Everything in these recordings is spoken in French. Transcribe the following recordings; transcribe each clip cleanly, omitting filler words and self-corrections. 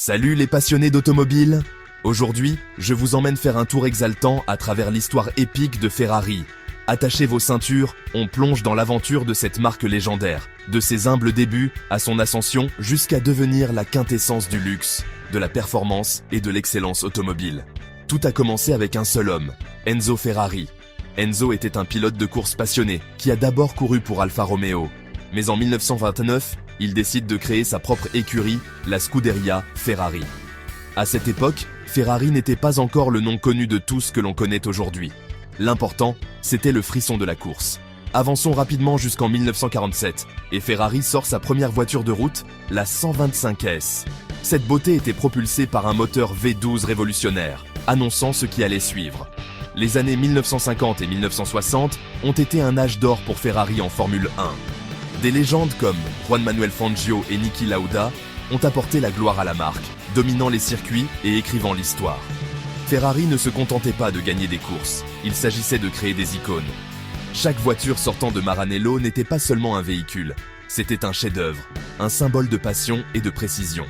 Salut les passionnés d'automobile! Aujourd'hui, je vous emmène faire un tour exaltant à travers l'histoire épique de Ferrari. Attachez vos ceintures, on plonge dans l'aventure de cette marque légendaire, de ses humbles débuts à son ascension jusqu'à devenir la quintessence du luxe, de la performance et de l'excellence automobile. Tout a commencé avec un seul homme, Enzo Ferrari. Enzo était un pilote de course passionné qui a d'abord couru pour Alfa Romeo. Mais en 1929, il décide de créer sa propre écurie, la Scuderia Ferrari. À cette époque, Ferrari n'était pas encore le nom connu de tous que l'on connaît aujourd'hui. L'important, c'était le frisson de la course. Avançons rapidement jusqu'en 1947, et Ferrari sort sa première voiture de route, la 125S. Cette beauté était propulsée par un moteur V12 révolutionnaire, annonçant ce qui allait suivre. Les années 1950 et 1960 ont été un âge d'or pour Ferrari en Formule 1. Des légendes comme Juan Manuel Fangio et Niki Lauda ont apporté la gloire à la marque, dominant les circuits et écrivant l'histoire. Ferrari ne se contentait pas de gagner des courses, il s'agissait de créer des icônes. Chaque voiture sortant de Maranello n'était pas seulement un véhicule, c'était un chef-d'œuvre, un symbole de passion et de précision.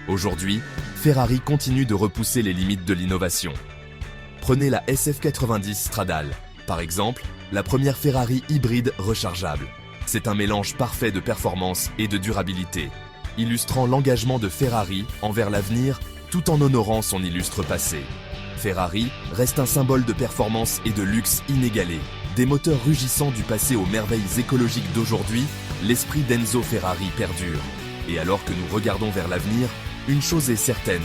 Aujourd'hui, Ferrari continue de repousser les limites de l'innovation. Prenez la SF90 Stradale, par exemple, la première Ferrari hybride rechargeable. C'est un mélange parfait de performance et de durabilité, illustrant l'engagement de Ferrari envers l'avenir tout en honorant son illustre passé. Ferrari reste un symbole de performance et de luxe inégalé. Des moteurs rugissants du passé aux merveilles écologiques d'aujourd'hui, l'esprit d'Enzo Ferrari perdure. Et alors que nous regardons vers l'avenir, une chose est certaine,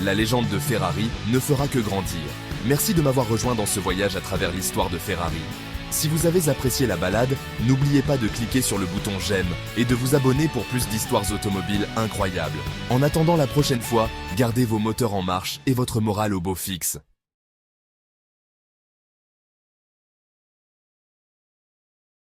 la légende de Ferrari ne fera que grandir. Merci de m'avoir rejoint dans ce voyage à travers l'histoire de Ferrari. Si vous avez apprécié la balade, n'oubliez pas de cliquer sur le bouton j'aime et de vous abonner pour plus d'histoires automobiles incroyables. En attendant la prochaine fois, gardez vos moteurs en marche et votre morale au beau fixe.